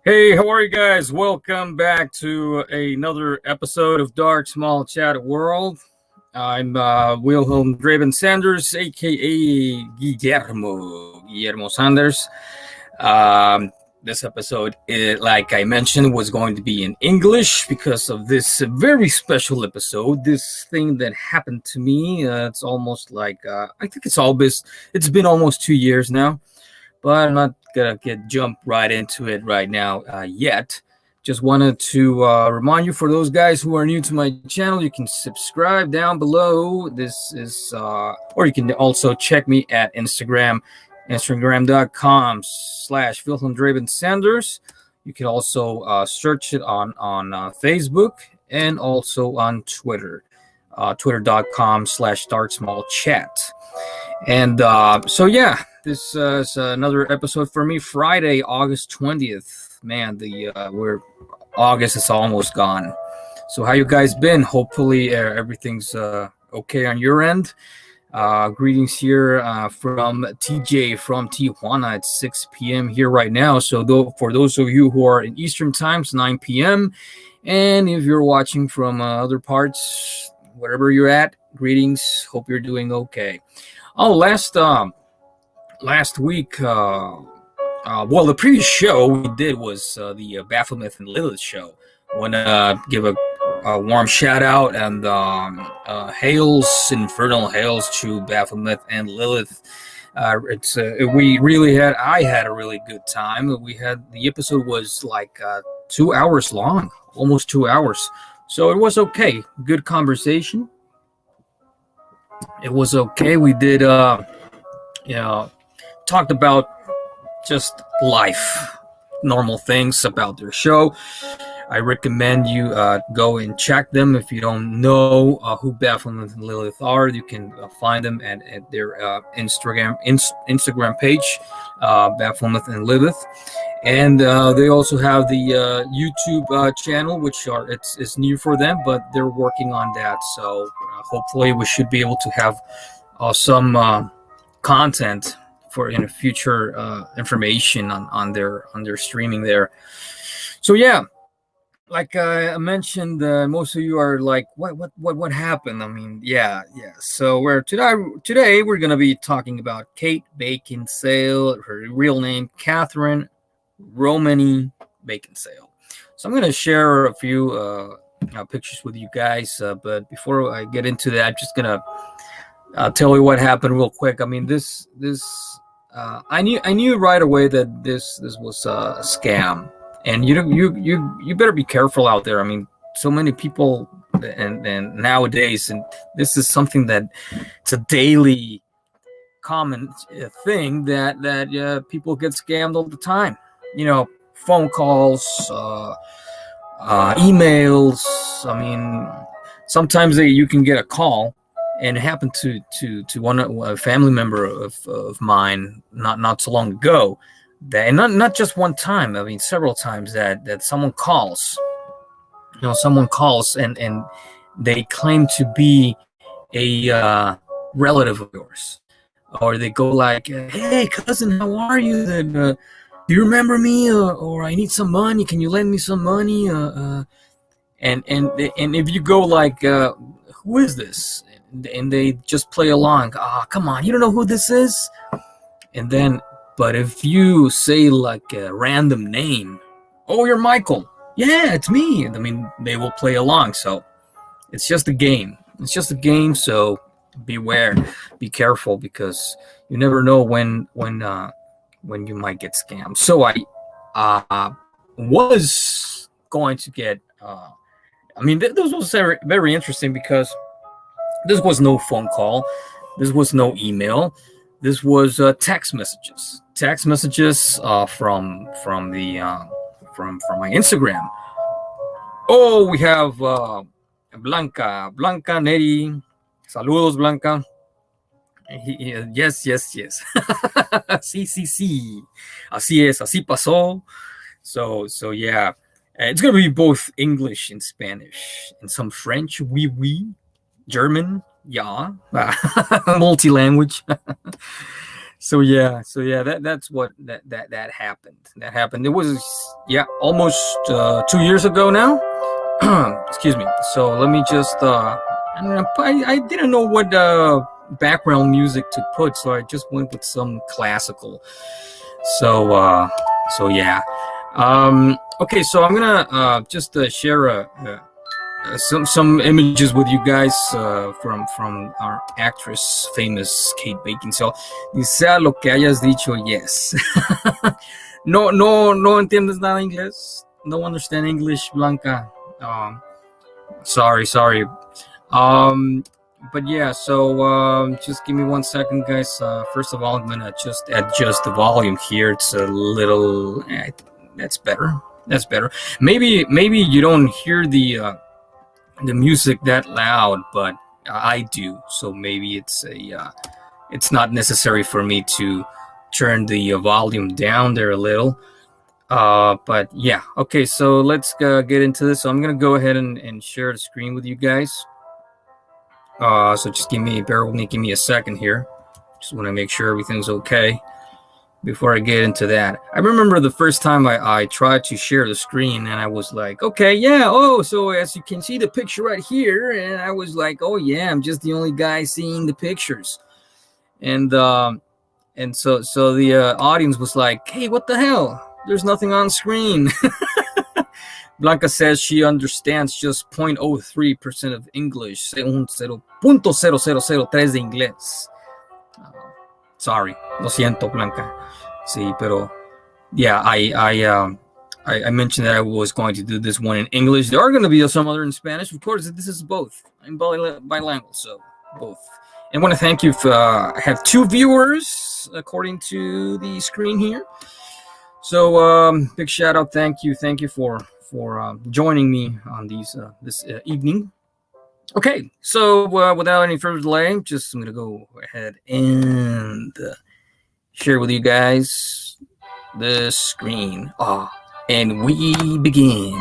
Hey, how are you guys? Welcome back to another episode of Dark Small Chat World. I'm Wilhelm Draven Sanders, aka Guillermo Sanders. This episode, like I mentioned, was going to be in English because of this very special episode. This thing that happened to me. It's almost like I think it's been almost 2 years now. But I'm not gonna jump right into it right now yet. Just wanted to remind you, for those guys who are new to my channel, you can subscribe down below. This is, or you can also check me at Instagram.com/Wilhelm Draven Sanders. You can also search it on Facebook and also on Twitter, Twitter.com/darksmallchat. And so yeah, this is another episode for me. Friday, August 20th. Man, August is almost gone. So how you guys been? Hopefully everything's okay on your end. Greetings here from TJ from Tijuana. It's 6 p.m. here right now. So for those of you who are in Eastern time, it's 9 p.m. And if you're watching from other parts, wherever you're at, greetings. Hope you're doing okay. Oh, last week, the previous show we did was the Baphomet and Lilith show. I want to give a warm shout out and infernal hails to Baphomet and Lilith. I had a really good time. The episode was like 2 hours long, almost 2 hours. So it was okay. Good conversation. It was okay. We did, talked about just life, normal things about their show. I recommend you go and check them. If you don't know who Baphomet and Lilith are, you can find them at their Instagram page, Baphomet and Lilith. And they also have the YouTube channel, which it's new for them, but they're working on that. So hopefully we should be able to have some content for in future information on their streaming there. So yeah, like I mentioned, most of you are like, what happened? I mean, yeah. So today we're gonna be talking about Kate Beckinsale, her real name Catherine Romany Beckinsale. So I'm gonna share a few pictures with you guys, but before I get into that, I'm just gonna tell you what happened real quick. I mean, I knew right away that this was a scam, and you better be careful out there. I mean, so many people and nowadays, and this is something that it's a daily common thing that people get scammed all the time. Phone calls, emails. I mean, sometimes you can get a call, and it happened to a family member of mine not so long ago. That, and not just one time. I mean, several times that someone calls. Someone calls and they claim to be a relative of yours, or they go like, "Hey, cousin, how are you? Then do you remember me? Or I need some money. Can you lend me some money?" And if you go like, "Who is this?" and they just play along. Come on, you don't know who this is? And then, but if you say like a random name, "Oh, you're Michael." "Yeah, it's me." I mean, they will play along. So it's just a game. So beware, be careful, because you never know when you might get scammed. So I was going to get. This was very, very interesting, because this was no phone call, this was no email, this was text messages from my Instagram. Oh, we have Blanca Neri. Saludos, Blanca. Yes. Sí. Así es, así pasó. So yeah, it's gonna be both English and Spanish and some French, oui, German, yeah, multi-language. So yeah, that's what that happened. That happened. It was almost 2 years ago now. Excuse me. So let me just I don't know. I didn't know what background music to put, so I just went with some classical. So yeah. Okay, so I'm gonna just share some images with you guys from our actress, famous Kate Beckinsale. Dice a lo que hayas dicho, yes. No entiendes nada inglés. No understand English, Blanca. Sorry. But yeah, so just give me 1 second, guys. First of all, I'm gonna just adjust the volume here. It's a little. That's better. That's better. Maybe you don't hear the music that loud, but I do. So maybe it's not necessary for me to turn the volume down there a little. But yeah, okay. So let's get into this. So I'm gonna go ahead and share the screen with you guys. So just bear with me, give me a second here. Just want to make sure everything's okay before I get into that. I remember the first time I tried to share the screen, and I was like, okay, yeah, so as you can see the picture right here, and I was like, oh yeah, I'm just the only guy seeing the pictures. And so the audience was like, hey, what the hell? There's nothing on screen. Blanca says she understands just 0.03% of English, 0.0003 de inglés. Sorry, lo siento, Blanca. Sí, pero yeah, I mentioned that I was going to do this one in English. There are going to be some other in Spanish. Of course, this is both. I'm bilingual, so both. I want to thank you. I have 2 viewers according to the screen here. So big shout out, thank you for joining me on this evening. Okay, so without any further delay, I'm gonna go ahead and share with you guys the screen. And we begin.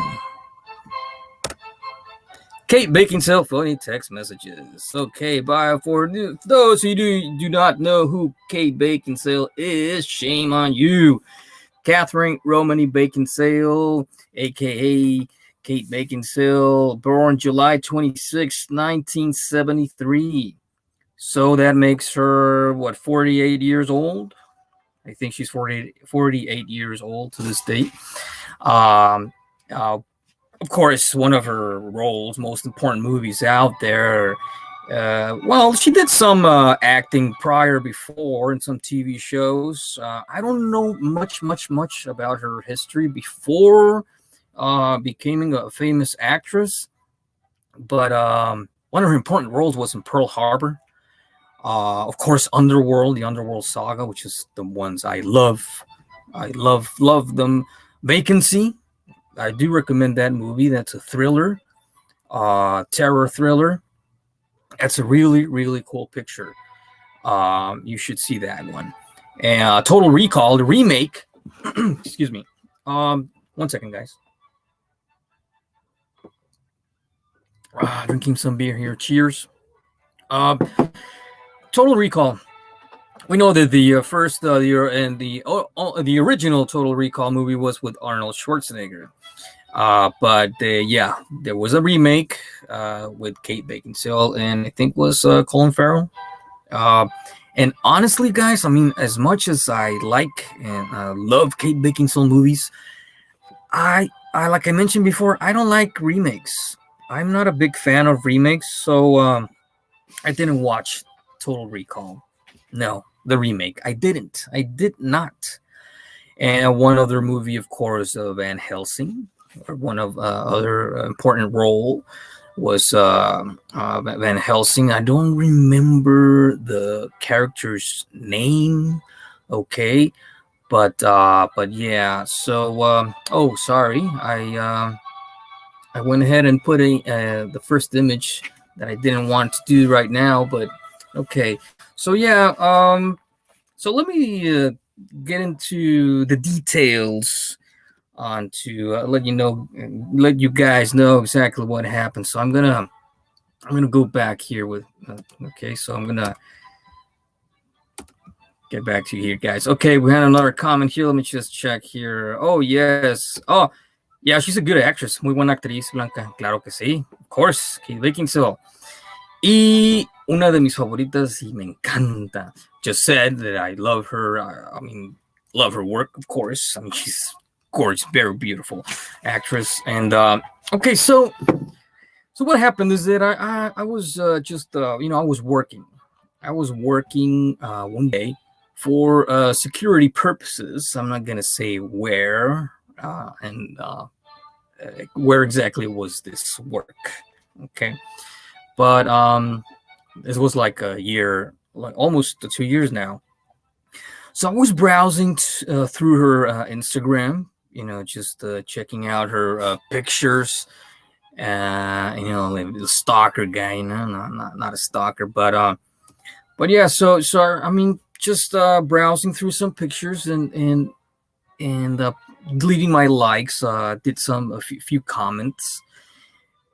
Kate Beckinsale, phony text messages. Okay, for those who do not know who Kate Beckinsale is, shame on you. Catherine Romany Beckinsale, aka Kate Beckinsale, born July 26, 1973. So that makes her, 48 years old? I think she's 48 years old to this date. Of course, one of her most important movies out there. She did some acting before in some TV shows. I don't know much about her history before becoming a famous actress, but one of her important roles was in Pearl Harbor. Of course, Underworld, the Underworld Saga, which is the ones I love. I love them. Vacancy, I do recommend that movie. That's a thriller, terror thriller. That's a really, really cool picture. You should see that one. And Total Recall, the remake. Excuse me. 1 second, guys. Drinking some beer here. Cheers. Total Recall. We know that the first the original Total Recall movie was with Arnold Schwarzenegger. But there was a remake with Kate Beckinsale, and I think was Colin Farrell. And honestly, guys, I mean, as much as I like and love Kate Beckinsale movies, I like I mentioned before, I don't like remakes. I'm not a big fan of remakes, so I didn't watch Total Recall. No, the remake. I did not. And one other movie, of course, Van Helsing. One of other important role was Van Helsing. I don't remember the character's name. Okay, but yeah. So sorry, I went ahead and put the first image that I didn't want to do right now. But okay, so yeah. So let me get into the details on to let you guys know exactly what happened. So I'm gonna go back here with okay. So I'm gonna get back to you here, guys. Okay, we had another comment here. Let me just check here. Oh, yes. Oh, yeah, she's a good actress. Muy buena actriz, Blanca. Claro que sí. Of course, Kate Beckinsale. Y una de mis favoritas, y me encanta. Just said that I love her. I mean, love her work, of course. I mean, she's gorgeous, very beautiful actress. And okay, so what happened is that I was just I was working. I was working one day for security purposes. I'm not gonna say where and where exactly was this work. Okay, but this was like a year, like almost 2 years now. So I was browsing through her Instagram, just checking out her pictures. Like the stalker guy, not a stalker, but yeah. So I mean, just browsing through some pictures and leaving my likes. Did a few comments,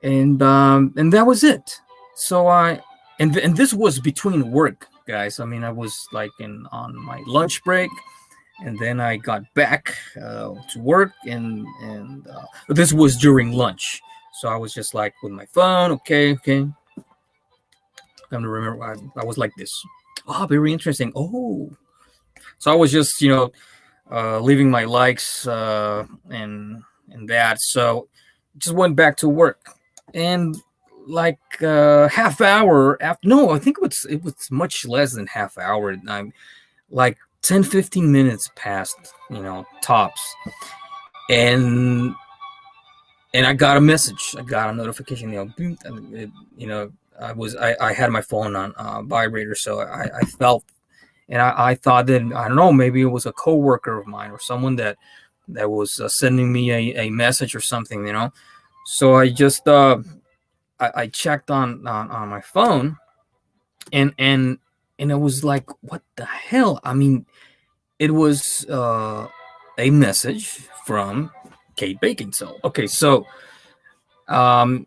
and that was it. So and this was between work, guys. I mean, I was like on my lunch break, and then I got back to work, and this was during lunch. So I was just like with my phone. Okay. I'm gonna remember. I was like this. Oh, very interesting. Oh, so I was just leaving my likes and that. So just went back to work, and like half hour after. No, I think it was much less than half hour. I'm like 10-15 minutes past, tops, and I got a message. I got a notification. I had my phone on vibrator, so I felt, and I thought that, I don't know, maybe it was a coworker of mine or someone that was sending me a message or something, So I just I checked on my phone, and it was like, what the hell? I mean, it was a message from Kate Beckinsale. Okay, so and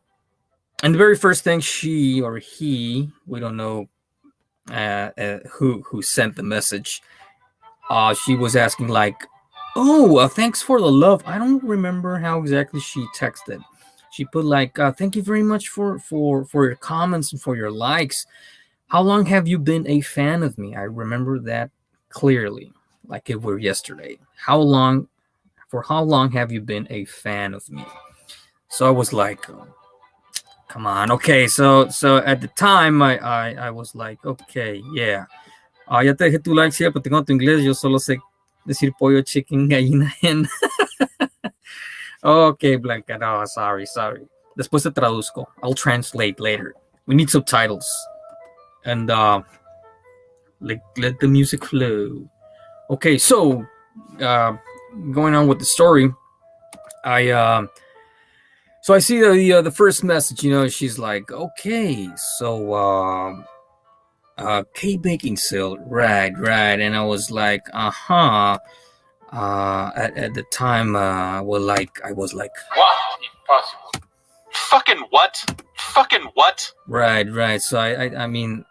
the very first thing she or he, we don't know who sent the message. She was asking like, "Oh, thanks for the love." I don't remember how exactly she texted. She put like, "Thank you very much for your comments and for your likes. How long have you been a fan of me?" I remember that clearly, like it were yesterday. For how long have you been a fan of me? So I was like, come on, okay. So at the time, I was like, okay, yeah. Ya te dejé tu like, sí, pero tengo tu inglés. Yo solo sé decir pollo, chicken, gallina, hen. Okay, Blanca. No, sorry. Después te traduzco. I'll translate later. We need subtitles. And let the music flow. Okay, so going on with the story, so I see the first message. She's like, okay, so Kate Beckinsale, right, and I was like, at the time, I was like, what? Impossible. Fucking what? Right. So I mean,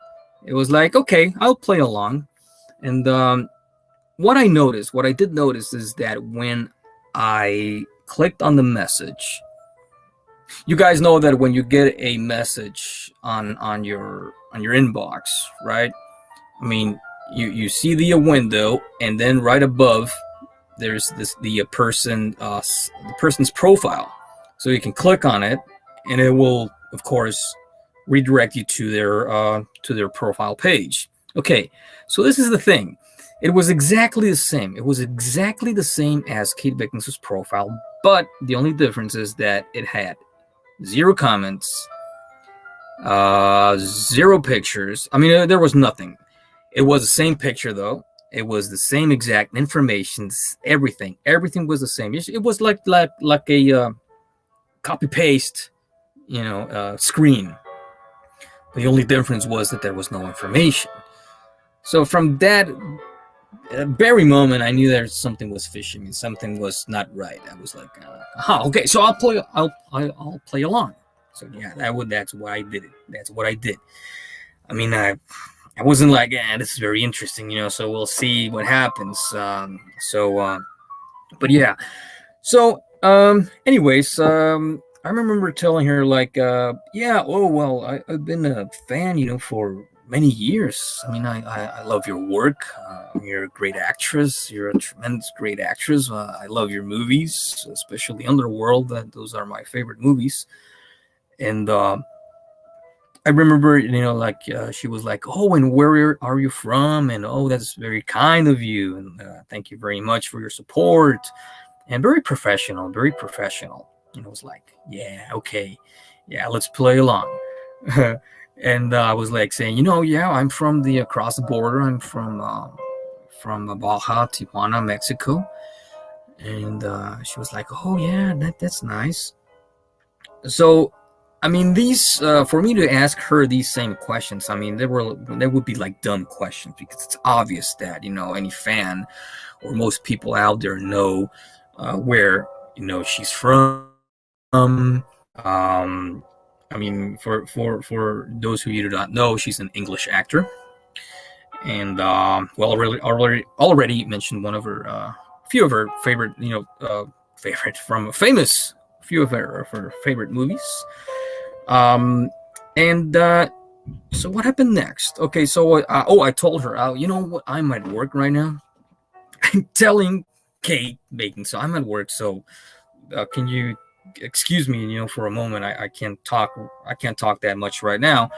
it was like, okay, I'll play along. And what I did notice is that when I clicked on the message, you guys know that when you get a message on your inbox, right? I mean, you see the window, and then right above there's the person's profile, so you can click on it, and it will, of course, redirect you to their profile page. Okay, so this is the thing. It was exactly the same. It was exactly the same as Kate Beckinsale's profile, but the only difference is that it had 0 comments, 0 pictures. I mean, there was nothing. It was the same picture, though. It was the same exact information, everything. Everything was the same. It was like a copy paste, screen. The only difference was that there was no information. So from that very moment, I knew that something was fishy. I mean, something was not right. I was like, okay, so I'll play along. So yeah, that's why I did it. That's what I did. I mean, I wasn't like, this is very interesting, so we'll see what happens. But yeah. So, anyways, I remember telling her like, yeah, oh well, I've been a fan, for many years. I mean, I love your work. You're a great actress. You're a tremendous great actress. I love your movies, especially Underworld. Those are my favorite movies. And I remember, like she was like, "Oh, and where are you from?" And oh, that's very kind of you, and thank you very much for your support. And very professional, very professional. And I was like, "Yeah, okay, yeah, let's play along." And I was like saying, "Yeah, I'm from the across the border. I'm from Baja, Tijuana, Mexico." And she was like, "Oh yeah, that's nice." So I mean, these for me to ask her these same questions, I mean, they would be like dumb questions because it's obvious that any fan or most people out there know where she's from. I mean, for those who you do not know, she's an English actor, and well, already mentioned one of her few of her favorite favorite from famous few of her favorite movies. Um, and so what happened next? Okay, so I told her, you know what, I'm at work right now. I'm telling Kate Bacon, so I'm at work. So can you excuse me, for a moment? I can't talk. I can't talk that much right now.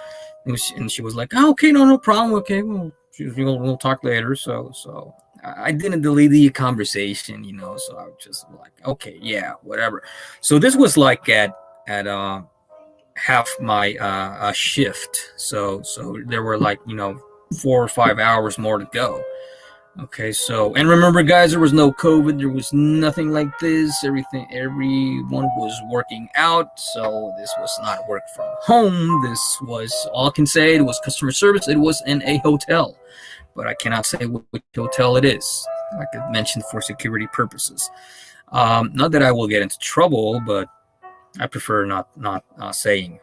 And she was like, oh, okay, no problem. Okay, well, we'll talk later. So I didn't delete the conversation, So I was just like, okay, yeah, whatever. So this was like at half my shift. So there were like 4 or 5 hours more to go. Okay, so and remember, guys, there was no COVID. There was nothing like this. Everyone was working out. So this was not work from home. This was all I can say. It was customer service. It was in a hotel, but I cannot say which hotel it is. Like I mentioned, for security purposes. Not that I will get into trouble, but I prefer not saying.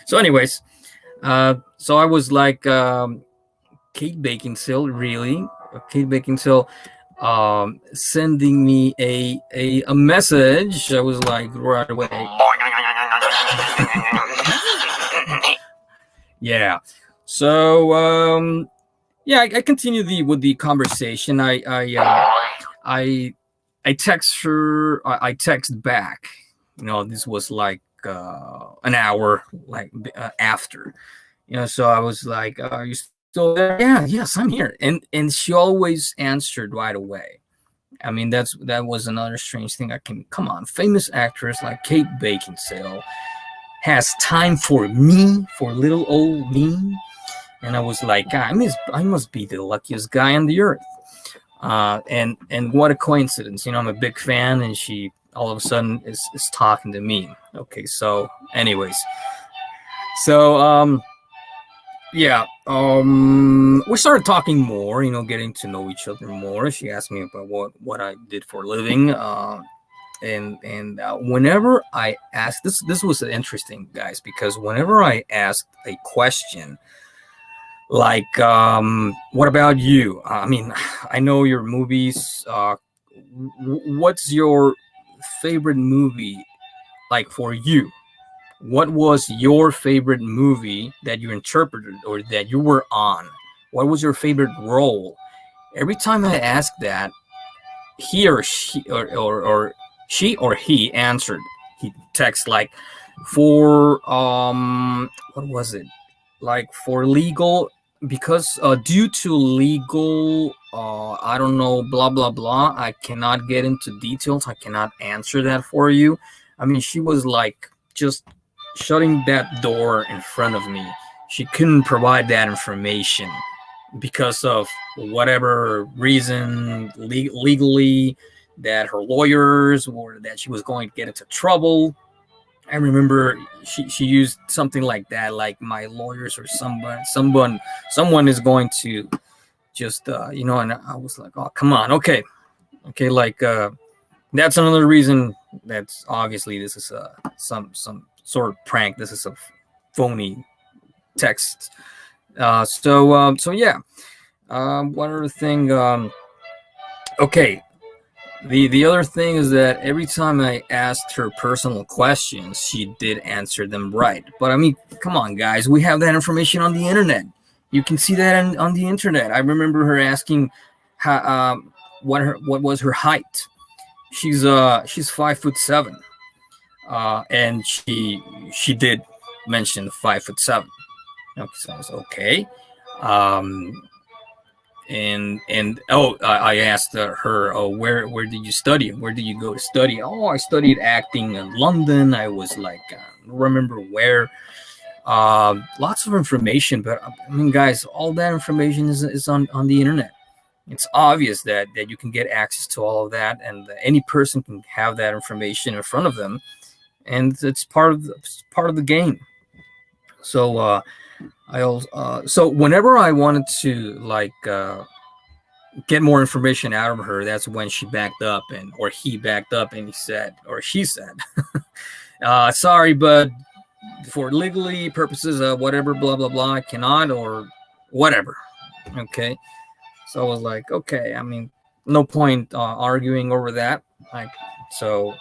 So, anyways, so I was like, Kate Beckinsale, really? Kate Beckinsale sending me a message. I was like, right away. Yeah. So yeah, I continue with the conversation. I text her. I text back. This was like an hour like after. So I was like, "Are you still there?" Yeah, yes, I'm here. And she always answered right away. I mean, that was another strange thing. Come on, famous actress like Kate Beckinsale has time for me, for little old me. And I was like, I must be the luckiest guy on the earth. And what a coincidence. I'm a big fan, and she all of a sudden is talking to me. Okay, so anyways, so yeah, we started talking more, getting to know each other more. She asked me about what I did for a living. And whenever I asked, this was interesting, guys, because whenever I asked a question like, what about you? I mean, I know your movies. What's your favorite movie like for you? What was your favorite movie that you interpreted or that you were on? What was your favorite role? Every time I asked that, he or she or she or he answered. He texted like, for what was it? Like for legal, because due to legal I don't know, blah blah blah, I cannot get into details. I cannot answer that for you. I mean, she was like just shutting that door in front of me. She couldn't provide that information because of whatever reason, legally, that her lawyers, or that she was going to get into trouble. I remember she used something like that, like my lawyers or someone is going to just and I was like, oh, come on, okay, like that's another reason. That's obviously this is some sort of prank. This is a phony text So yeah. One other thing. Okay. The other thing is that every time I asked her personal questions, she did answer them right. But I mean, come on, guys, we have that information on the internet. You can see that on the internet. I remember her asking, how, what was her height. She's 5'7", and she did mention 5'7". Okay, so I was okay. Um, and oh, I asked her, oh, where did you study? Where did you go to study? Oh, I studied acting in London. I was like, I don't remember where. Lots of information, but I mean, guys, all that information is on the internet. It's obvious that you can get access to all of that, and any person can have that information in front of them, and it's part of the game. So so whenever I wanted to get more information out of her, that's when she backed up, and or he backed up, and he said, or she said, sorry, but for legally purposes, whatever, blah blah blah, I cannot, or whatever. Okay, so I was like, okay, I mean, no point arguing over that. Like, so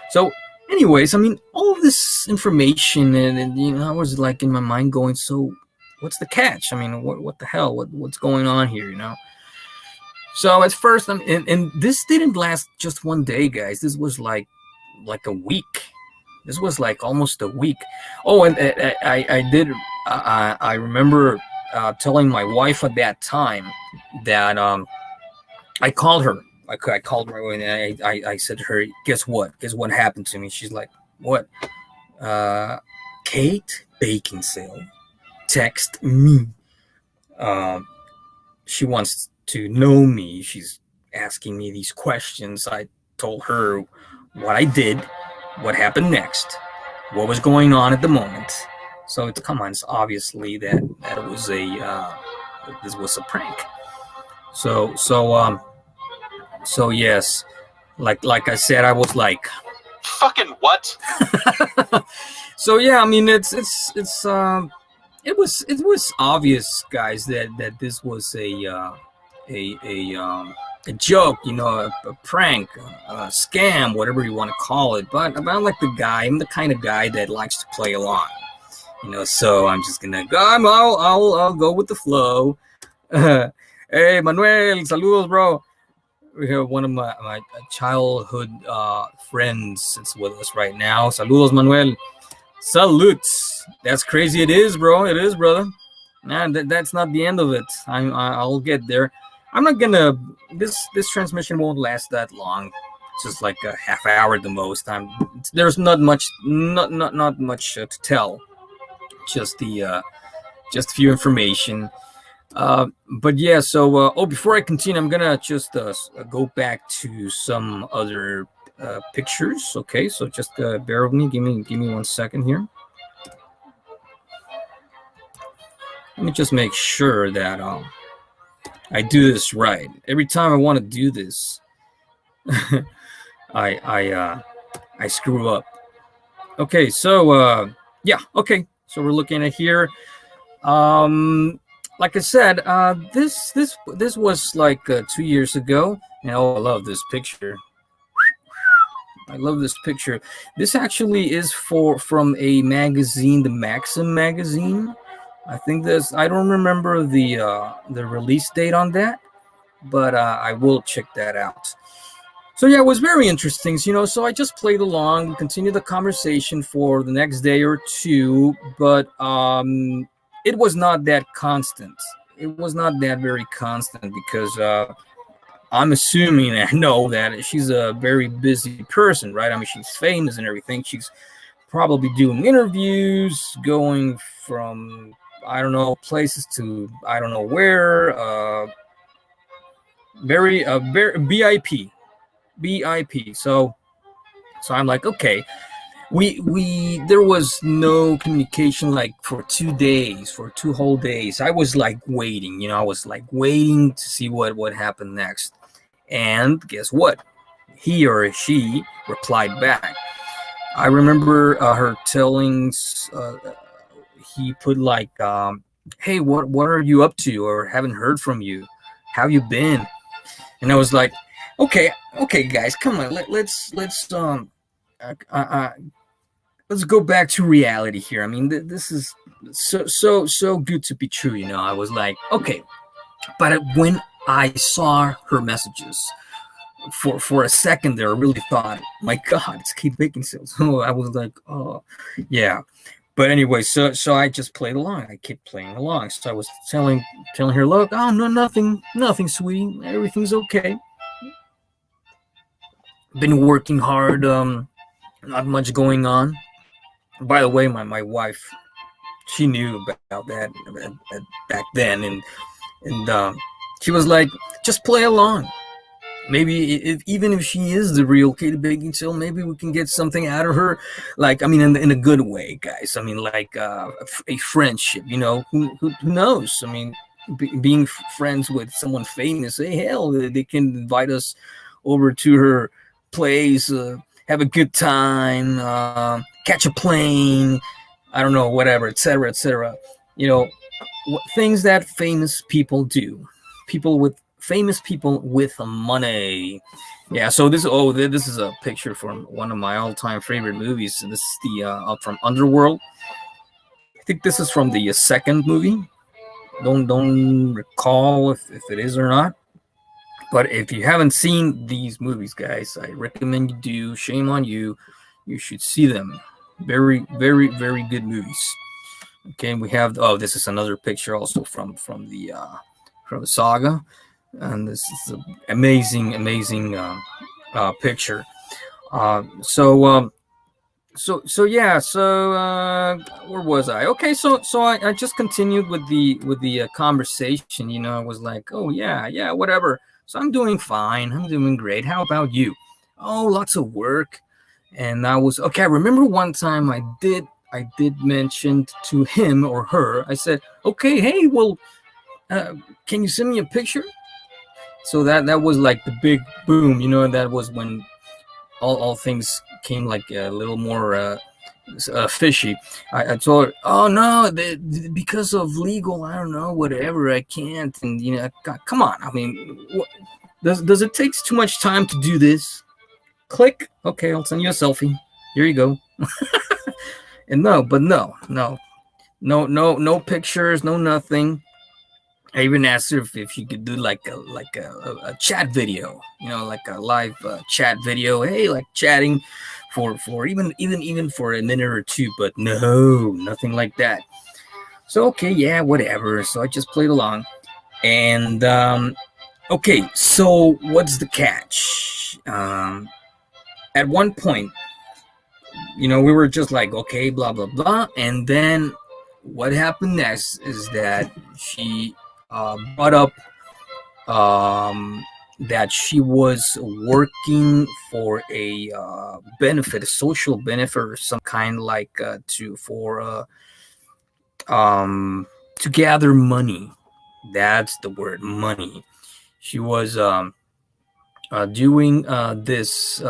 so anyways, I mean, all of this information, and I was like in my mind going, so what's the catch? I mean, what the hell, what's going on here? So at first, and this didn't last just one day, guys. This was like a week. This was like almost a week. Oh, and I did. I remember telling my wife at that time that I called her. I called her and I said to her, "Guess what? Guess what happened to me?" She's like, "What?" Kate Beckinsale text me. She wants to know me. She's asking me these questions. I told her what I did, what happened next, what was going on at the moment. So come on, it's obviously that it was this was a prank. So yes, like I said, I was like, Fucking what? so yeah, I mean it was obvious, guys, that this was a joke, a prank, a scam, whatever you want to call it. But I'm like I'm the kind of guy that likes to play along, So I'm just gonna go. I'll go with the flow. Hey, Manuel, saludos, bro. We have one of my childhood friends that's with us right now. Saludos, Manuel. Salutes. That's crazy. It is, bro. It is, brother. Man, that's not the end of it. I'll get there. I'm not gonna. This transmission won't last that long. It's just like a half hour at the most. There's not much, not much to tell. Just just a few information. But yeah. So before I continue, I'm gonna just go back to some other pictures. Okay, so just bear with me. Give me 1 second here. Let me just make sure that I do this right. Every time I want to do this, I screw up. Okay, so yeah, okay. So we're looking at here. Like I said, this was like 2 years ago, and oh, I love this picture. I love this picture. This actually is from a magazine, the Maxim magazine. I think I don't remember the release date on that, but I will check that out. So yeah, it was very interesting, so I just played along. We continued the conversation for the next day or two, but it was not that constant. It was not that very constant because I'm assuming, I know that she's a very busy person, right? I mean, she's famous and everything. She's probably doing interviews, going from, I don't know, places to I don't know where. Very BIP. So I'm like, okay. We there was no communication like for 2 days, for 2 whole days. I was like waiting, I was like waiting to see what happened next. And guess what? He or she replied back. I remember her telling. He put like hey, what are you up to, or haven't heard from you, how you been? And I was like, okay guys, come on, uh, uh, uh, let's go back to reality here. I mean, this is so good to be true, you know. I was like, okay, but when I saw her messages, for a second there, I really thought, my God, it's Kate Beckinsale. So I was like, oh, yeah. But anyway, so I just played along. I kept playing along. So I was telling her, look, oh no, nothing, sweetie, everything's okay. Been working hard. Not much going on. By the way, my wife, she knew about that back then, and she was like, just play along. Maybe even if she is the real Katie Beckinsale, maybe we can get something out of her. Like, I mean, in a good way, guys. I mean, like a friendship. You know, who knows? I mean, being friends with someone famous, hey, hell, they can invite us over to her place, have a good time, catch a plane. I don't know, whatever, etc., etc. You know, things that famous people do. Famous people with money. Yeah. So this is a picture from one of my all-time favorite movies. This is the from Underworld. I think this is from the second movie. Don't recall if it is or not. But if you haven't seen these movies, guys, I recommend you do. Shame on you. You should see them. Very good movies. Okay, we have, oh, this is another picture also from the saga, and this is an amazing picture. So yeah, where was I? Okay, so I just continued with the conversation. You know, I was like, oh yeah, whatever. So I'm doing fine. I'm doing great. How about you? Oh, lots of work. And I was okay. I remember one time I did mention to him or her. I said, okay, hey, well, can you send me a picture? So that was like the big boom. You know, that was when all things came like a little more fishy. I told her, oh no, because of legal, I don't know, whatever, I can't. And you know, God, come on. I mean, does it take too much time to do this? Click. Okay, I'll send you a selfie. Here you go. And no pictures, no nothing. I even asked her if she could do like a chat video, you know, like a live chat video. Hey, like chatting for even for a minute or two. But no, nothing like that. So okay, yeah, whatever. So I just played along, and okay. So what's the catch? At one point, you know, we were just like, okay, blah blah blah, and then what happened next is that she brought up that she was working for a benefit, a social benefit, or some kind, like to gather money. That's the word, money. She was doing this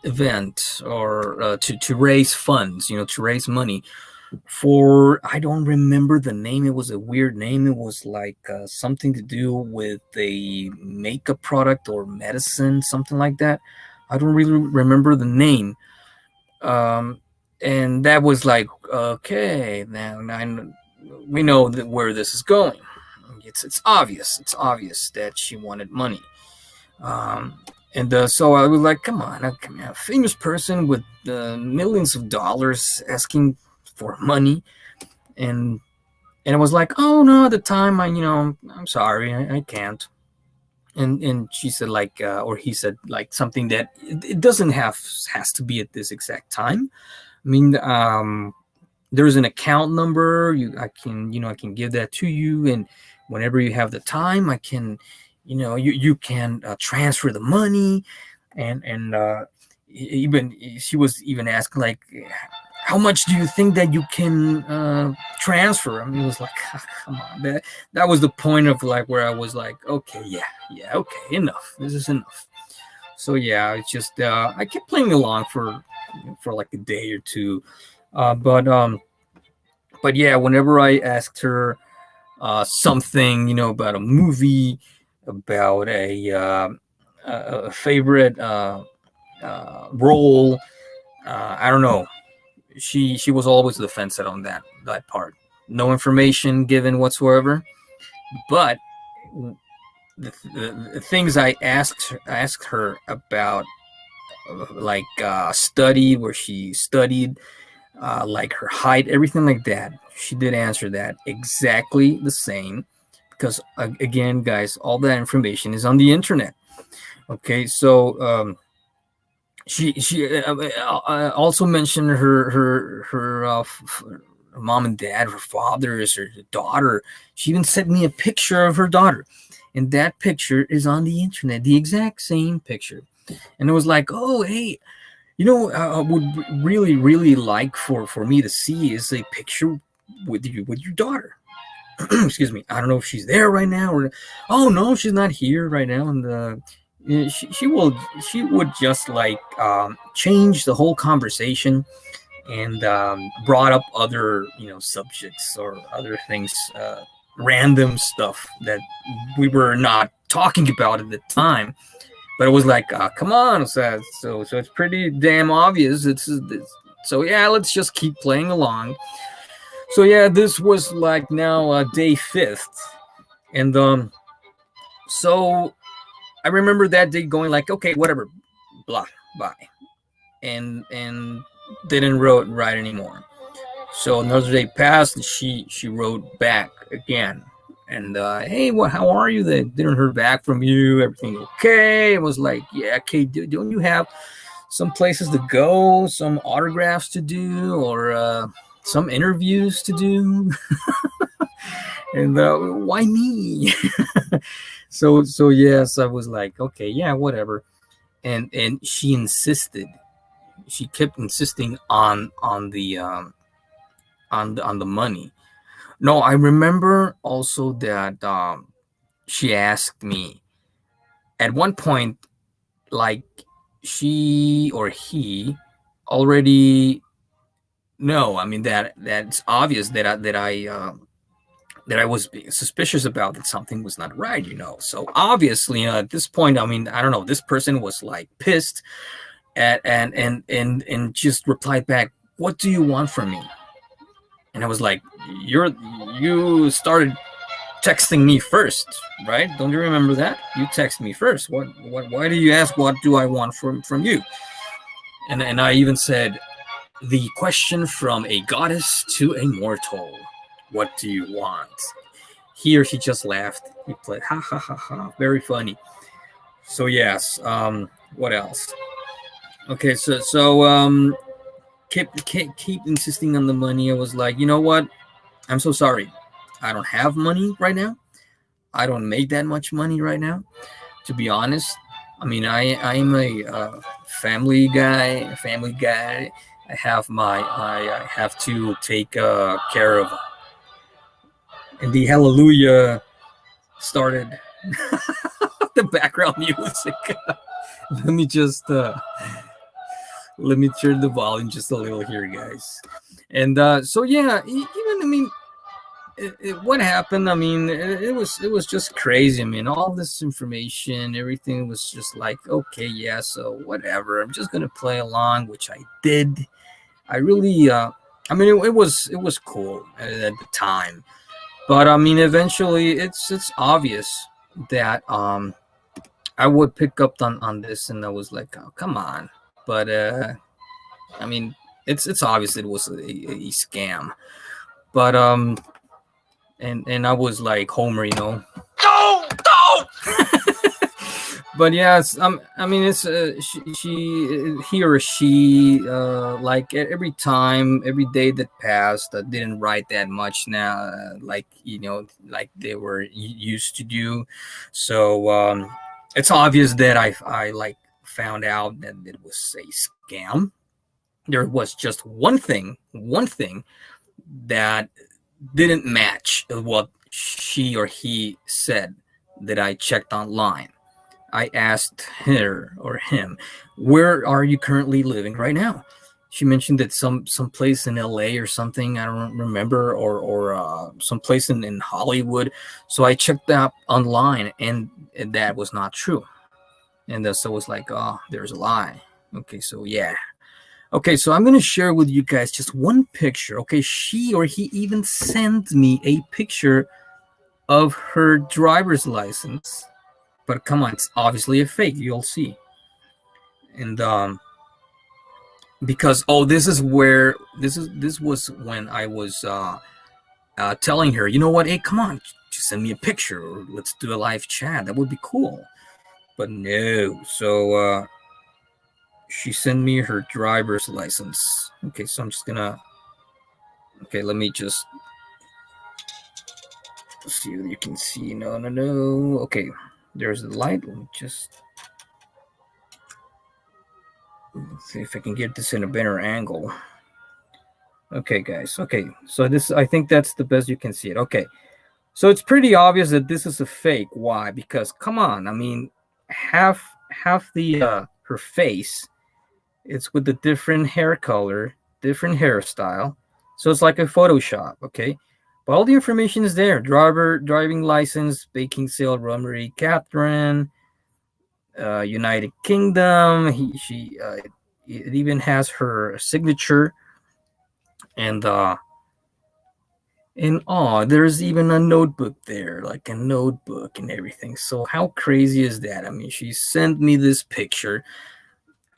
event, or to raise funds, you know, to raise money for, I don't remember the name. It was a weird name. It was like something to do with a makeup product or medicine, something like that. I don't really remember the name. Um, and that was like, okay, we know that where this is going. It's obvious. It's obvious that she wanted money. Um, and so I was like, come on, a famous person with millions of dollars asking for money. And and I was like, oh no, at the time, I'm sorry, I can't. And she said, like, or he said, like, something that it doesn't has to be at this exact time. I mean, there's an account number. I can give that to you, and whenever you have the time, I can, you can transfer the money. And even she was even asking, like, how much do you think that you can transfer? I mean, it was like, come on, that was the point of, like, where I was like, okay, yeah, okay, enough. This is enough. So yeah, it's just I kept playing along for like a day or two, but yeah, whenever I asked her, something, about a movie, about a favorite role. I don't know. She was always the fence on that part. No information given whatsoever. But the things I asked her about, like study, where she studied, like her height, everything like that, she did answer that exactly the same. Because again, guys, all that information is on the internet. Okay, so she also mentioned her mom and dad, her fathers, her daughter. She even sent me a picture of her daughter, and that picture is on the internet, the exact same picture. And it was like, oh, hey, I would really like for me to see is a picture with your daughter. Excuse me. I don't know if she's there right now, or oh no, she's not here right now. And she would just like change the whole conversation, and brought up other subjects or other things, random stuff that we were not talking about at the time. But it was like, come on, so it's pretty damn obvious. So yeah, let's just keep playing along. So yeah, this was like now day fifth, and so I remember that day going like, okay, whatever, blah, bye, and didn't write anymore. So another day passed, and she wrote back again, and hey, how are you? They didn't hear back from you. Everything okay? It was like, yeah, okay. Don't you have some places to go, some autographs to do, or some interviews to do? And why me? So yes, I was like, okay, yeah, whatever. And she insisted. She kept insisting on the money. No, I remember also that she asked me at one point, like she or he already know. I mean that's obvious that I was being suspicious about, that something was not right. So obviously, at this point, I mean, I don't know. This person was like pissed at and just replied back, "What do you want from me?" And I was like, you started texting me first, right? Don't you remember that? You text me first. What why do you ask what do I want from you? And I even said, the question from a goddess to a mortal. What do you want? He or she just laughed. He played ha ha ha ha. Very funny. So yes, what else? Okay, so keep insisting on the money. I was like, you know what? I'm so sorry. I don't have money right now. I don't make that much money right now, to be honest. I mean, I'm a family guy. I have to take care of. And the hallelujah started. The background music. let me just let me turn the volume just a little here, guys. And so yeah, even I mean, what happened? I mean, it was just crazy. I mean, all this information, everything was just like, okay, yeah, so whatever. I'm just gonna play along, which I did. I really, I mean, it was cool at the time, but I mean, eventually, it's obvious that I would pick up on this, and I was like, oh, come on. But I mean, it's obvious it was a scam. But and I was like Homer. No! No! But yes, I mean, it's he or she, like every time, every day that passed, didn't write that much now, like like they were used to do. So it's obvious that I like found out that it was a scam. There was just one thing that didn't match what she or he said that I checked online. I asked her or him, where are you currently living right now? she mentioned that some place in LA or something, I don't remember, or some place in Hollywood. So I checked that online, and that was not true. And so it was like, oh, there's a lie. Okay, so yeah. Okay, so I'm gonna share with you guys just one picture. Okay, she or he even sent me a picture of her driver's license, but come on, it's obviously a fake. You'll see. And because this is where this was when I was telling her, you know what, hey, come on, just send me a picture, or let's do a live chat. That would be cool. But no, so she sent me her driver's license. Okay, so I'm just gonna. Okay, let me just see what you can see. No. Okay, there's the light. Let me just see if I can get this in a better angle. Okay, guys. Okay, so this, I think that's the best you can see it. Okay, so it's pretty obvious that this is a fake. Why? Because come on, I mean, half the her face, it's with a different hair color, different hairstyle, so it's like a Photoshop. Okay, but all the information is there: driving license, Beckinsale, Romery, Catherine, United Kingdom. It even has her signature, and there's even a notebook there, like a notebook and everything. So how crazy is that? I mean, she sent me this picture.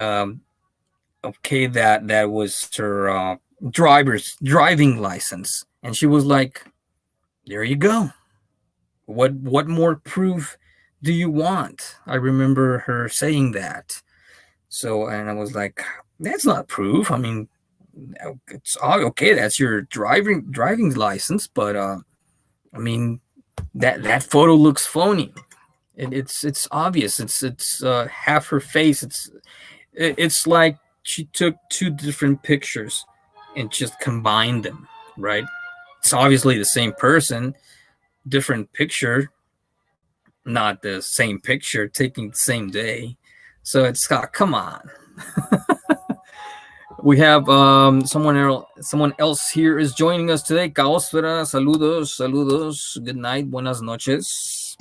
Okay, that was her driving license, and she was like, "There you go. What more proof do you want?" I remember her saying that. So, and I was like, "That's not proof. I mean, it's okay. That's your driving license, but I mean, that photo looks phony. It's obvious. It's half her face. It's like she took two different pictures and just combined them, right? It's obviously the same person, different picture, not the same picture taking the same day. So it's come on." We have someone else here is joining us today. Caosfera, saludos, good night, buenas noches.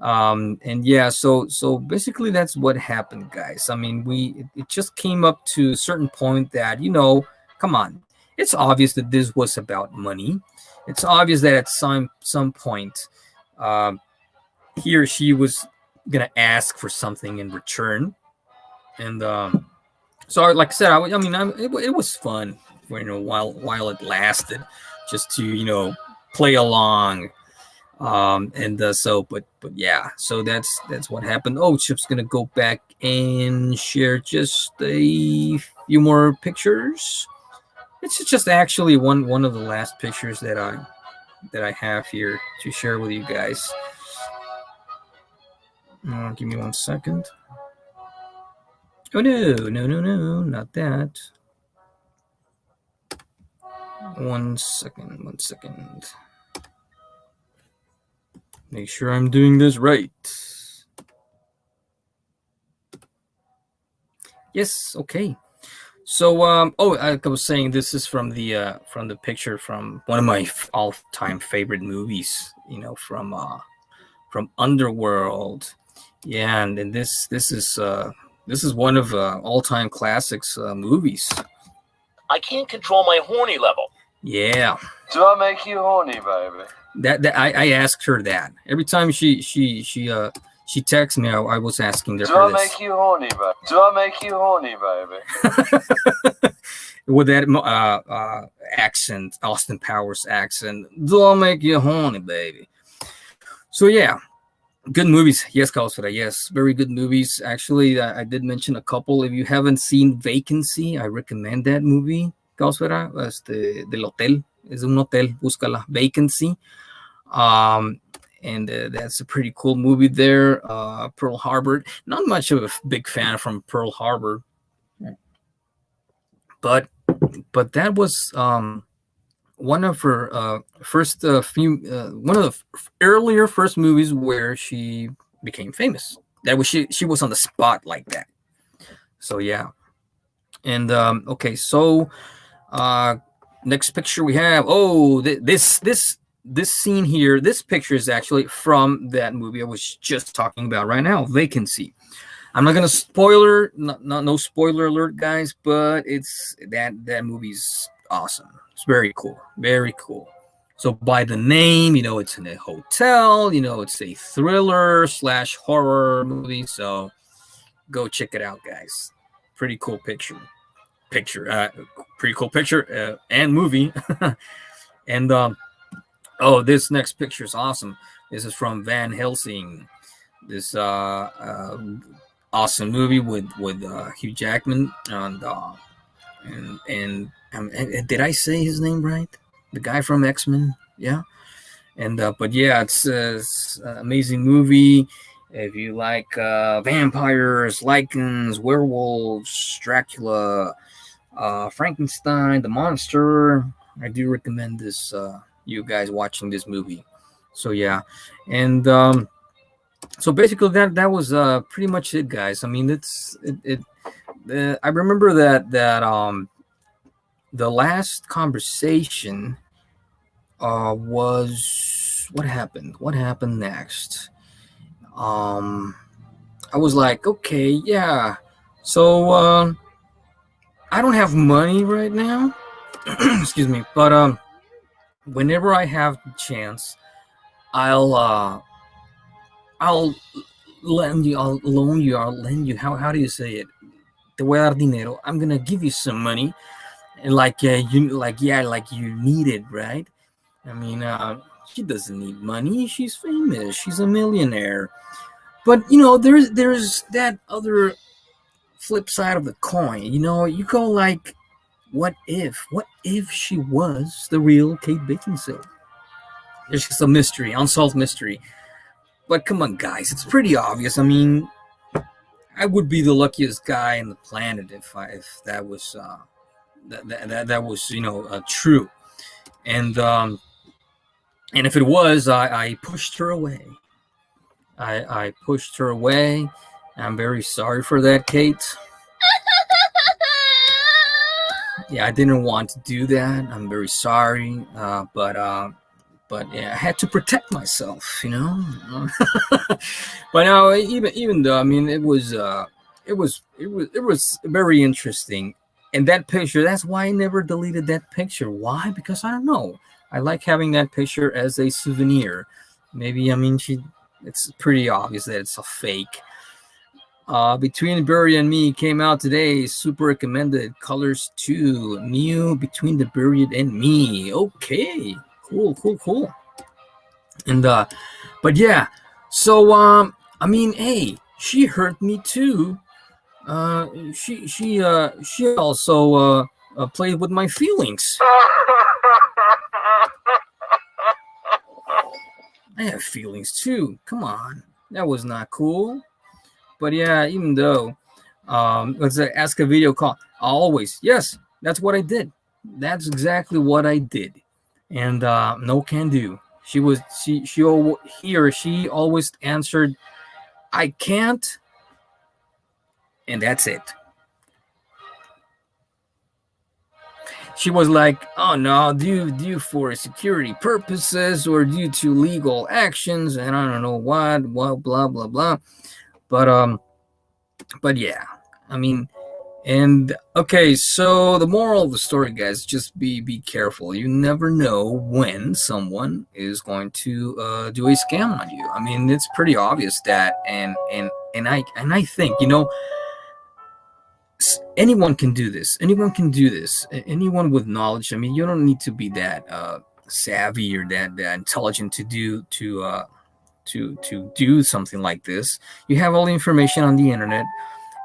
And yeah, so basically that's what happened, guys. I mean, it just came up to a certain point that, come on, it's obvious that this was about money. It's obvious that at some point he or she was gonna ask for something in return. And so like I said, it was fun for while it lasted, just to play along. But yeah, so that's what happened. Oh, Chip's gonna go back and share just a few more pictures. It's just actually one of the last pictures that I have here to share with you guys. Give me 1 second. Oh no, not that. 1 second. Make sure I'm doing this right. Yes, okay. So, like I was saying, this is from the picture from one of my all-time favorite movies. From Underworld. Yeah, and this is one of all-time classics movies. I can't control my horny level. Yeah. Do I make you horny, baby? That I asked her that every time she texts me. I was asking her. Do I make you horny, baby? Do I make you horny, baby? With that accent, Austin Powers accent. Do I make you horny, baby? So yeah, good movies. Yes, Caosfera. Yes, very good movies. Actually, I did mention a couple. If you haven't seen Vacancy, I recommend that movie. Caosfera, del hotel. Es un hotel. Búscala. Vacancy. And that's a pretty cool movie there. Pearl Harbor. Not much of a big fan from Pearl Harbor, but that was one of her first one of the earlier first movies where she became famous. That was she was on the spot like that. So yeah. And okay, so next picture we have. Oh, this scene here. This picture is actually from that movie I was just talking about right now, Vacancy. I'm not gonna spoiler, no spoiler alert, guys, but it's that movie's awesome. It's very cool, very cool. So by the name, you know it's in a hotel. You know it's a thriller slash horror movie. So go check it out, guys. Pretty cool pretty cool picture and movie. And oh, this next picture is awesome. This is from Van Helsing. This awesome movie with Hugh Jackman and did I say his name right? The guy from X-Men, yeah. And but yeah, it's an amazing movie. If you like vampires, lichens, werewolves, Dracula, Frankenstein, the monster, I do recommend this you guys watching this movie. So yeah, and so basically that was pretty much it, guys. I mean, I remember that the last conversation was what happened. What happened next? I was like, okay, yeah. So I don't have money right now. Excuse me, but whenever I have the chance, I'll lend you. I'll loan you. I'll lend you. How do you say it? Te voy a dar dinero. I'm gonna give you some money, and like you need it, right? I mean, she doesn't need money. She's famous. She's a millionaire. But you know, there's that other flip side of the coin. You know, you go like, what if she was the real Kate Beckinsale? There's just a mystery, unsolved mystery. But come on, guys, it's pretty obvious. I mean, I would be the luckiest guy on the planet if that was that was true. And if it was, I pushed her away. I pushed her away. I'm very sorry for that, Kate. Yeah, I didn't want to do that. I'm very sorry, but yeah, I had to protect myself, you know. But now, even though, I mean, it was very interesting. And that picture, that's why I never deleted that picture. Why? Because I don't know. I like having that picture as a souvenir. Maybe, I mean, it's pretty obvious that it's a fake. Between Buried and Me came out today. Super recommended. Colors 2. New Between the Buried and Me. Okay. Cool. And but yeah. So I mean, hey, she hurt me too. She also played with my feelings. I have feelings too. Come on. That was not cool. But yeah, even though let's say ask a video call. Always, yes, that's what I did. That's exactly what I did. And no can do. He or she always answered, I can't, and that's it. She was like, oh no, due for security purposes or due to legal actions, and I don't know what, blah blah blah. But yeah, I mean, and okay, so the moral of the story, guys, just be careful. You never know when someone is going to do a scam on you. I mean, it's pretty obvious that, and I think, you know, anyone can do this. Anyone can do this. Anyone with knowledge. I mean, you don't need to be that savvy or that intelligent to do something like this. You have all the information on the internet.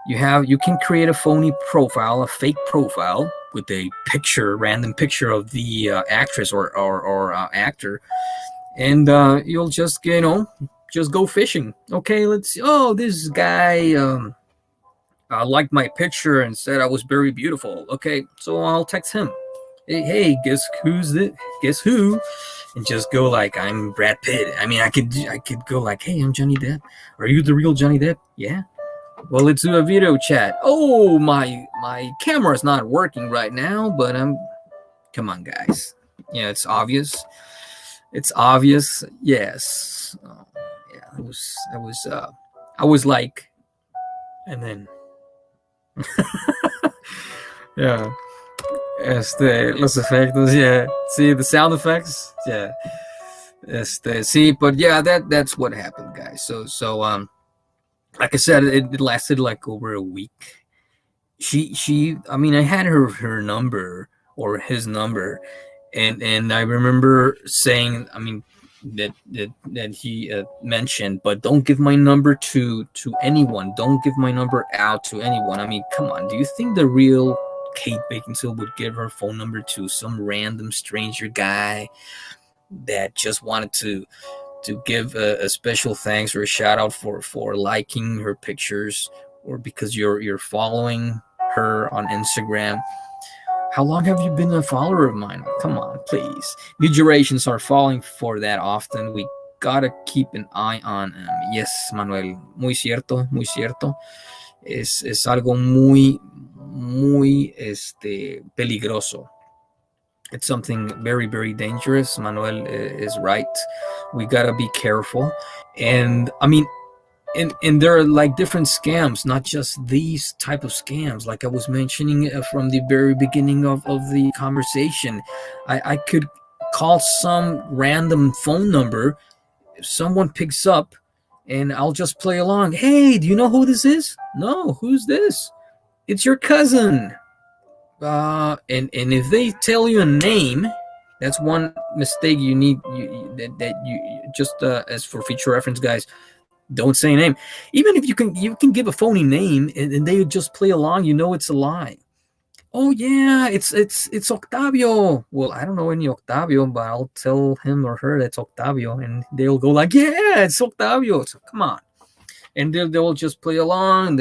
You can create a phony profile, a fake profile with a random picture of the actress or actor, and you'll just just go fishing. Okay, let's see. Oh, this guy liked my picture and said I was very beautiful. Okay, so I'll text him. Hey, guess who? And just go like, I'm Brad Pitt. I mean, I could go like, hey, I'm Johnny Depp. Are you the real Johnny Depp? Yeah. Well, let's do a video chat. Oh, my camera's not working right now, but come on, guys. Yeah, it's obvious. It's obvious. Yes. Yeah, I was like, and then yeah. Los efectos, yeah. See the sound effects, yeah. See, but yeah, that's what happened, guys. So like I said, it lasted like over a week. I mean, I had her number or his number, and I remember saying, I mean, that he mentioned, but don't give my number to anyone. Don't give my number out to anyone. I mean, come on. Do you think the real Kate Beckinsale would give her phone number to some random stranger guy that just wanted to give a special thanks or a shout out for liking her pictures, or because you're following her on Instagram? How long have you been a follower of mine? Come on, please. New generations are falling for that often. We gotta keep an eye on them. Yes, Manuel, muy cierto, muy cierto. Es algo muy peligroso. It's something very, very dangerous. Manuel is right. We gotta be careful. And I mean, and there are like different scams, not just these type of scams. Like I was mentioning from the very beginning of the conversation, I could call some random phone number. If someone picks up, and I'll just play along. Hey, do you know who this is? No, who's this? It's your cousin. And if they tell you a name, that's one mistake you need. That you just as for future reference, guys, don't say a name. Even if you can give a phony name, and they just play along, you know it's a lie. Oh yeah, it's Octavio. Well, I don't know any Octavio, but I'll tell him or her that's Octavio, and they'll go like, yeah, it's Octavio. So come on, and they'll just play along.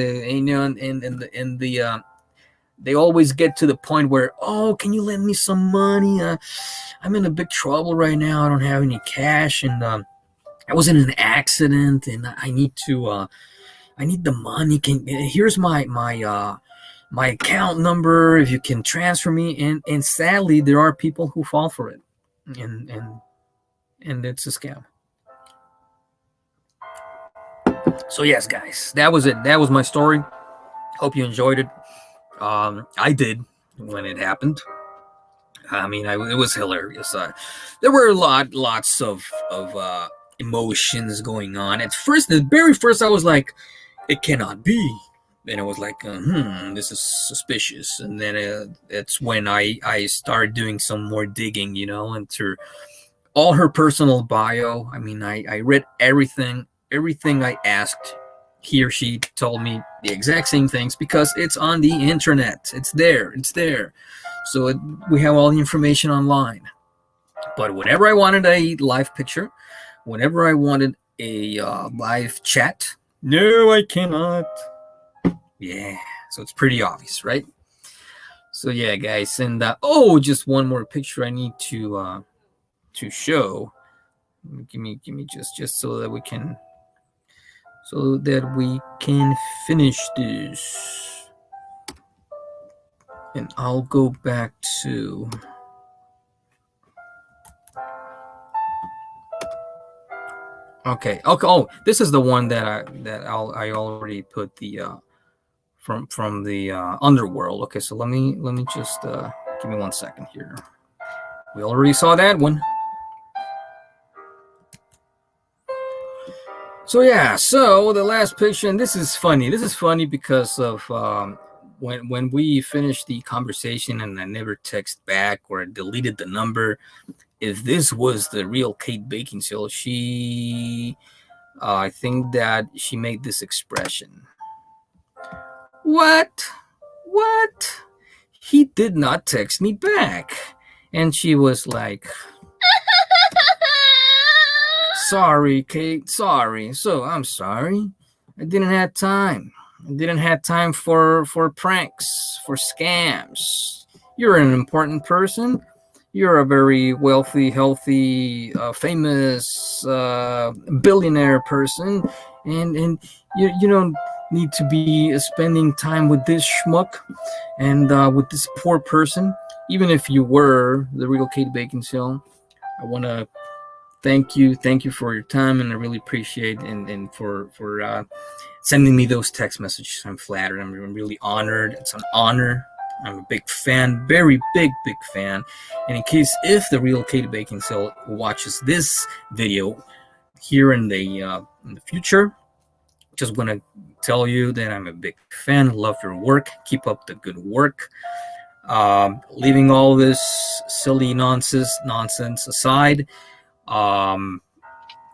They always get to the point where, oh, can you lend me some money? I'm in a big trouble right now. I don't have any cash, and I was in an accident, and I need the money. Here's my account number. If you can transfer me, and sadly, there are people who fall for it, and it's a scam. So yes, guys, that was it. That was my story. Hope you enjoyed it. I did when it happened. I mean, it was hilarious. There were lots of emotions going on. At first, the very first, I was like, it cannot be. And I was like, this is suspicious. And then it's when I started doing some more digging, into all her personal bio. I mean, I read everything I asked. He or she told me the exact same things because it's on the internet. It's there. So we have all the information online. But whenever I wanted a live picture, whenever I wanted a live chat, no, I cannot. Yeah, so it's pretty obvious, right? So yeah, guys, and just one more picture I need to show. Give me just so that we can finish this. And I'll go back to okay. Oh, this is the one that I already put the from the underworld. Okay, so let me just give me 1 second here. We already saw that one. So yeah, so the last picture, and this is funny. This is funny because of when we finished the conversation and I never text back or deleted the number. If this was the real Kate Beckinsale, she, I think that she made this expression. What? He did not text me back. And she was like, sorry, Kate, sorry. So I'm sorry. I didn't have time. I didn't have time for pranks, for scams. You're an important person. You're a very wealthy, healthy, famous billionaire person, and you need to be spending time with this schmuck and with this poor person. Even if you were the real Kate Beckinsale, I want to thank you for your time, and I really appreciate and for sending me those text messages. I'm flattered. I'm really honored. It's an honor. I'm a big fan, very big fan. And in case if the real Kate Beckinsale watches this video here in the future, just want to tell you that I'm a big fan. Love your work. Keep up the good work. Leaving all this silly nonsense aside, I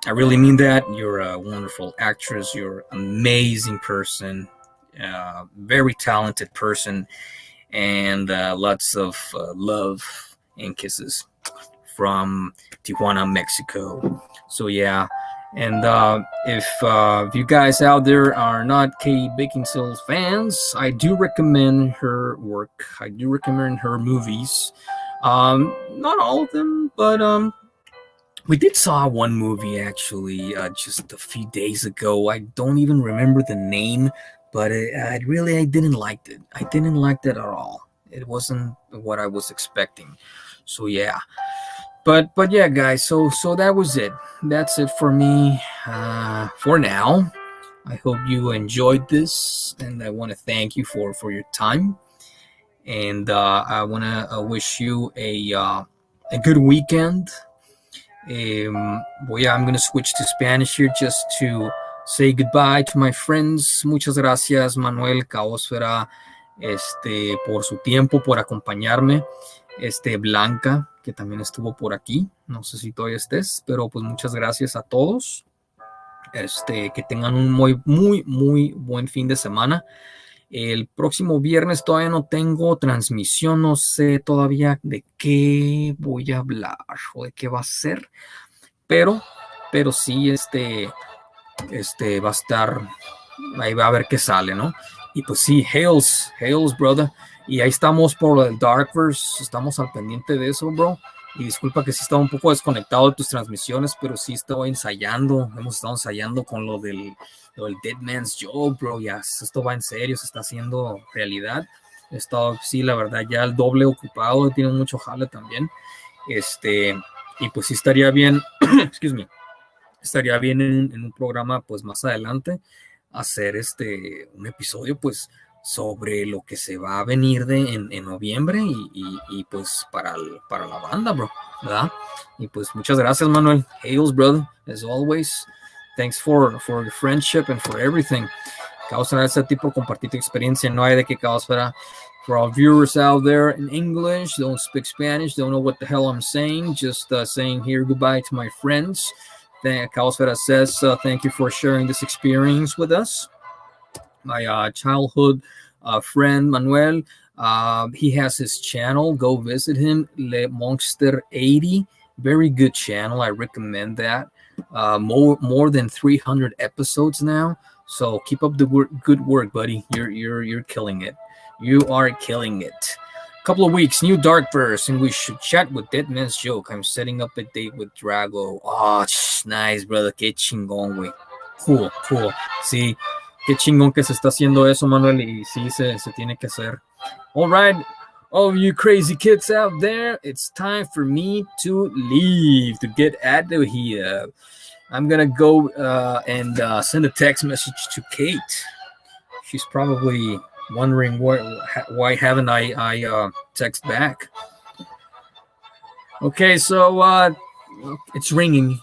really mean that. You're a wonderful actress. You're an amazing person, very talented person, and lots of love and kisses from Tijuana, Mexico. So yeah, and if you guys out there are not Kate Beckinsale fans, I do recommend her work. I do recommend her movies. Not all of them, but we did saw one movie actually just a few days ago. I don't even remember the name, but I didn't like it. I didn't like that at all. It wasn't what I was expecting. So yeah, but yeah, guys. So that was it. That's it for me for now. I hope you enjoyed this, and I want to thank you for your time. And I want to wish you a good weekend. I'm going to switch to Spanish here just to say goodbye to my friends. Muchas gracias, Manuel Caosfera, por su tiempo, por acompañarme. Blanca, que también estuvo por aquí. No sé si todavía estés, pero pues muchas gracias a todos. Que tengan un muy buen fin de semana. El próximo viernes todavía no tengo transmisión, no sé todavía de qué voy a hablar o de qué va a ser, pero sí, va a estar, ahí va a ver qué sale, ¿no? Y pues sí, Hails, brother, y ahí estamos por el Darkverse, estamos al pendiente de eso, bro. Y disculpa que sí estaba un poco desconectado de tus transmisiones, pero sí estaba ensayando, hemos estado ensayando con lo del Dead Man's Joke, bro. Ya esto va en serio, se está haciendo realidad. He estado, sí, la verdad, ya el doble ocupado, tiene mucho jale también. Y pues sí estaría bien, excuse me, estaría bien en un programa, pues más adelante, hacer un episodio, pues, sobre lo que se va a venir en noviembre y pues para la banda, bro, ¿verdad? Y pues muchas gracias, Manuel. Hails, brother, as always. Thanks for your friendship and for everything. Caosfera, ese tipo de compartir tu experiencia. No hay de que Caosfera. For our viewers out there in English, don't speak Spanish, don't know what the hell I'm saying, just saying here goodbye to my friends. Caosfera says, thank you for sharing this experience with us. My childhood friend Manuel, he has his channel. Go visit him, Le Monster 80. Very good channel. I recommend that. More than 300 episodes now. So keep up the good work, buddy. You're killing it. You are killing it. Couple of weeks, new Darkverse, and we should chat with Dead Man's Joke. I'm setting up a date with Drago. Oh, nice, brother. Qué chingón, güey. Cool. Sí. Qué chingón que se está haciendo eso, Manuel, y sí se tiene que hacer. All right, all of you crazy kids out there, it's time for me to leave, to get out of here. I'm going to go and send a text message to Kate. She's probably wondering why haven't I text back. Okay, so it's ringing.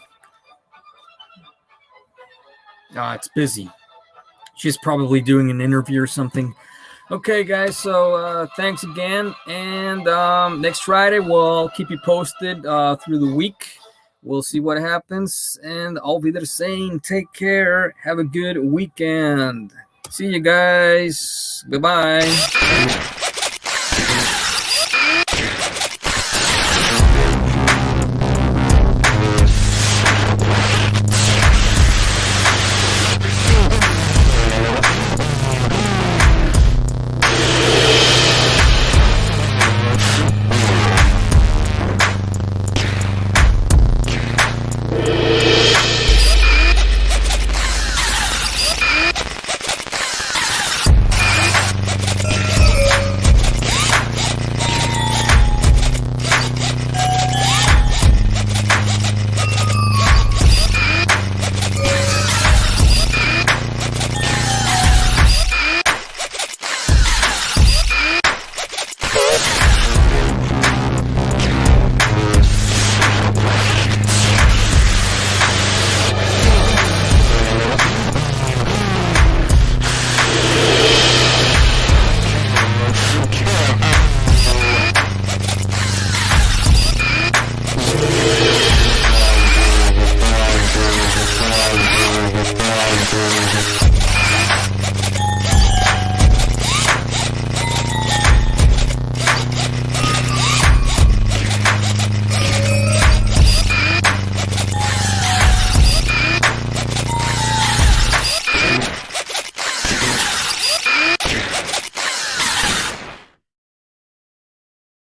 It's busy. She's probably doing an interview or something. Okay, guys, so thanks again. And next Friday, we'll keep you posted through the week. We'll see what happens. And I'll be there saying, take care. Have a good weekend. See you guys. Goodbye. Bye.